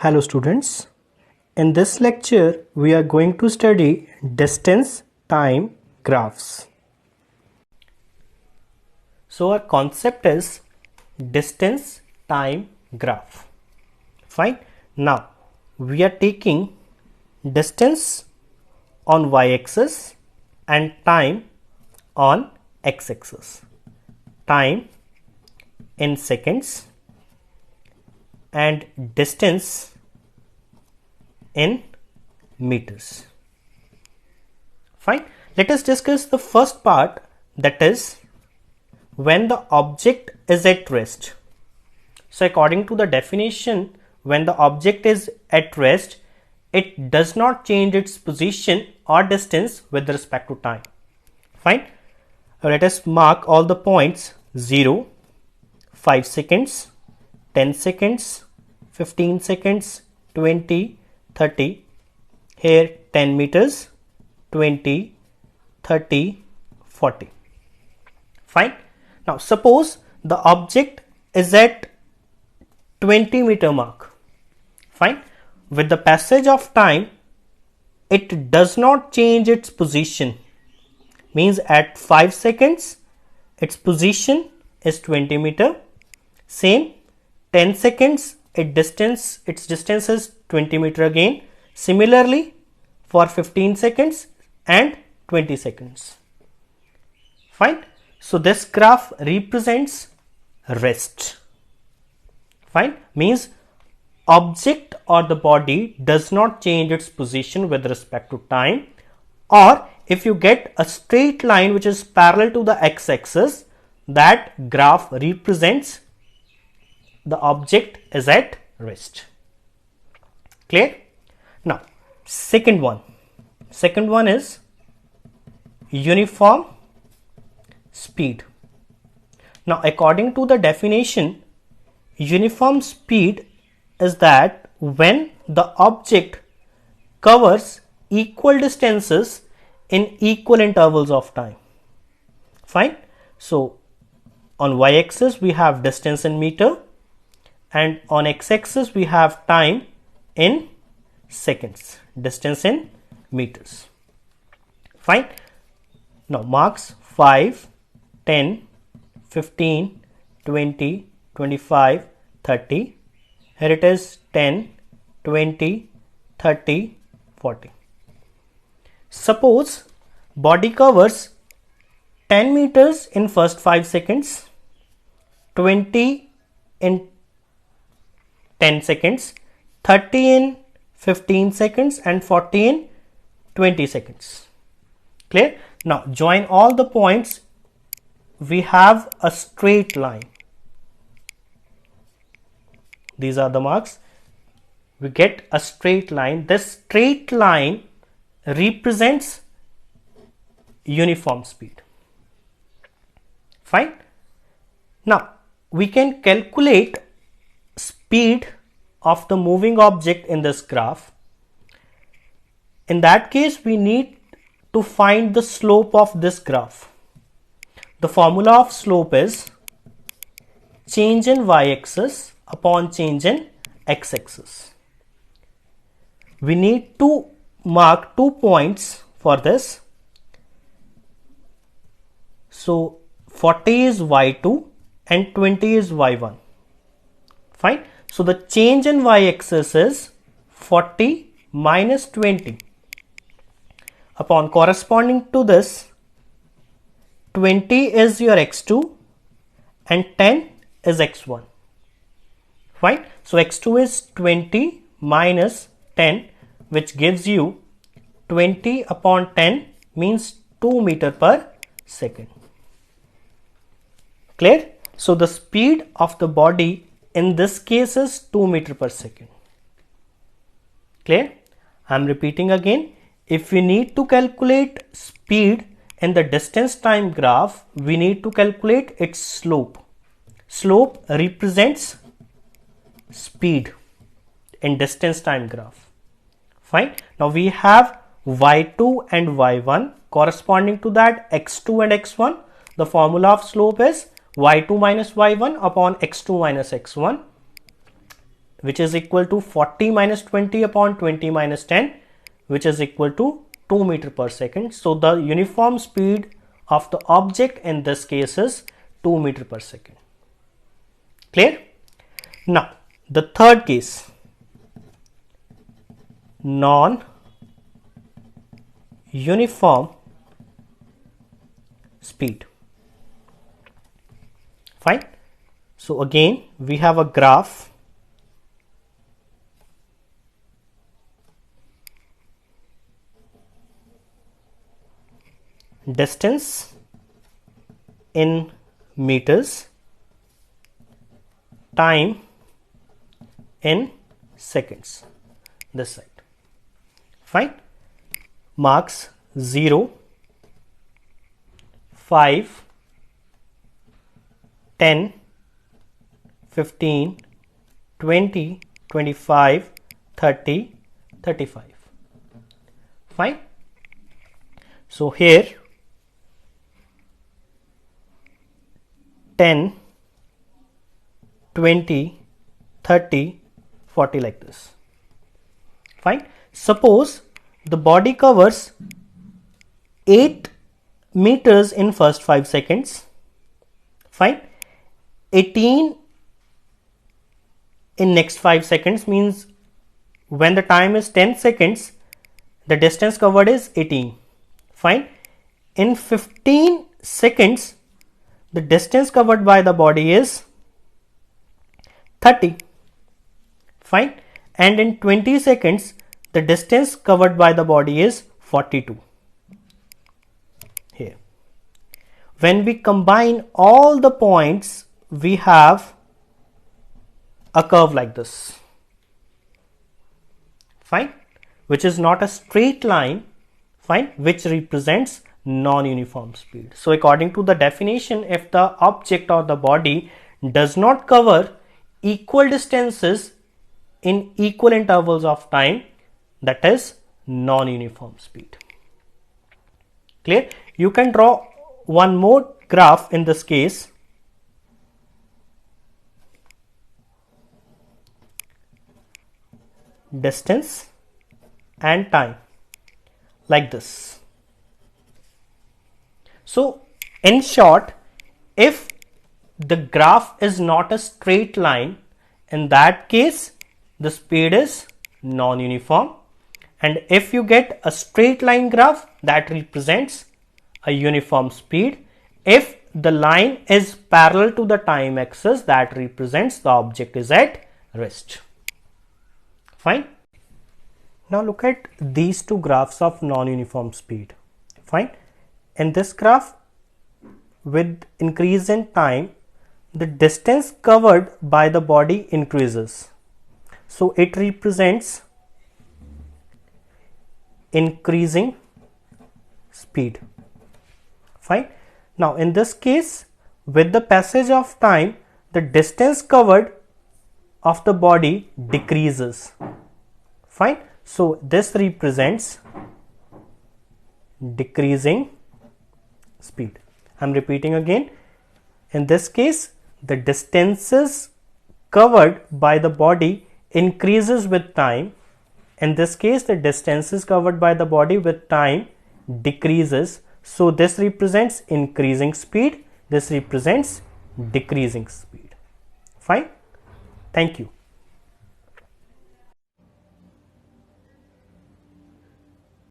Hello students, in this lecture we are going to study distance time graphs. So our concept is distance time graph. Fine. Now we are taking distance on y-axis and time on x-axis. Time in seconds and distance in meters. Fine. Let us discuss the first part, that is when the object is at rest. So according to the definition, when the object is at rest, it does not change its position or distance with respect to time. Fine. Let us mark all the points: 0, 5 seconds, 10 seconds, 15 seconds, 20, 30, here 10 meters, 20, 30, 40. Fine. Now suppose the object is at 20-meter mark. Fine. With the passage of time, it does not change its position. Means at 5 seconds, its position is 20 meter. Same, 10 seconds, its distance is 20 meter again. Similarly, for 15 seconds and 20 seconds. Fine. So this graph represents rest. Fine. Means object or the body does not change its position with respect to time, or if you get a straight line which is parallel to the x-axis, that graph represents the object is at rest. Clear? Now second one is uniform speed. Now according to the definition, uniform speed is that when the object covers equal distances in equal intervals of time. Fine. So on y-axis we have distance in meter, and on x-axis we have time in seconds, distance in meters. Fine. Now marks 5, 10, 15, 20, 25, 30. Here it is 10, 20, 30, 40. Suppose body covers 10 meters in first 5 seconds, 20 in 10 seconds, 30 in 15 seconds and 40 in 20 seconds. Clear? Now join all the points. We have a straight line. These are the marks. We get a straight line. This straight line represents uniform speed. Fine. Now we can calculate speed of the moving object in this graph. In that case, we need to find the slope of this graph. The formula of slope is change in y-axis upon change in x-axis. We need to mark 2 points for this. So 40 is y2 and 20 is y1. Fine. So the change in y-axis is 40 minus 20. Upon corresponding to this, 20 is your x2 and 10 is x1. Fine. So x2 is 20 minus 10, which gives you 20 upon 10 means 2 meter per second. Clear? So the speed of the body in this case is 2 meter per second. Clear? I am repeating again. If we need to calculate speed in the distance time graph, we need to calculate its slope. Slope represents speed in distance time graph. Fine. Now we have y2 and y1. Corresponding to that, x2 and x1. The formula of slope is y2 minus y1 upon x2 minus x1. which is equal to 40 minus 20 upon 20 minus 10, which is equal to 2 meter per second. So the uniform speed of the object in this case is 2 meter per second. Clear? Now the third case, non-uniform speed. Fine. So again we have a graph. Distance in meters, time in seconds, this side. Fine. Marks 0, 5, 10, 15, 20, 25, 30, 35. Fine. So here 10, 20, 30, 40 like this. Fine. Suppose the body covers 8 meters in first 5 seconds. Fine. 18 in next 5 seconds, means when the time is 10 seconds, the distance covered is 18. Fine. In 15 seconds, the distance covered by the body is 30. Fine. And in 20 seconds, the distance covered by the body is 42. Here. When we combine all the points, we have a curve like this. Fine. Which is not a straight line. Fine. Which represents non-uniform speed. So according to the definition, if the object or the body does not cover equal distances in equal intervals of time, that is non-uniform speed. Clear? You can draw one more graph in this case. Distance and time like this. So in short, if the graph is not a straight line, in that case the speed is non-uniform, and if you get a straight line graph, that represents a uniform speed. If the line is parallel to the time axis, that represents the object is at rest. Fine. Now look at these two graphs of non-uniform speed. Fine. In this graph, with increase in time, the distance covered by the body increases. So it represents increasing speed. Fine. Now in this case, with the passage of time, the distance covered of the body decreases. Fine. So this represents decreasing speed. I am repeating again. In this case, the distances covered by the body increases with time. In this case, the distances covered by the body with time decreases. So this represents increasing speed. This represents decreasing speed. Fine. Thank you.